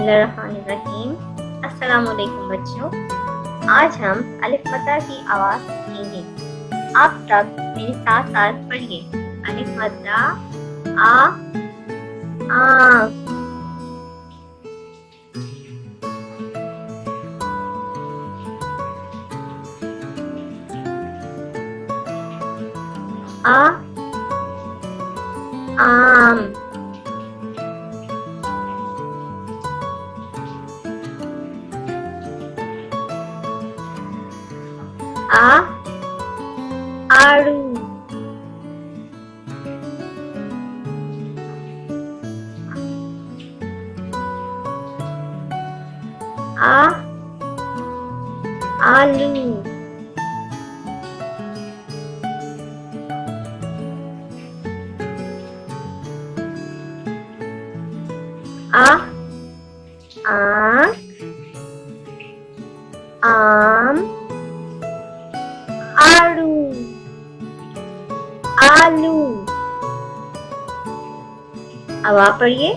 बिस्मिल्लाहिर्रहमानिर्रहीम। अस्सलाम वालेकुम बच्चों। आज हम अलिफ मद्दा की आवाज़ सीखेंगे। आप सब मेरे साथ साथ पढ़िए। अलिफ मद्दा आ आँख, आ आम, आ आड़ू, आ आलू, आ आँख, आम, आड़ू, आलू। अब आप पढ़िए।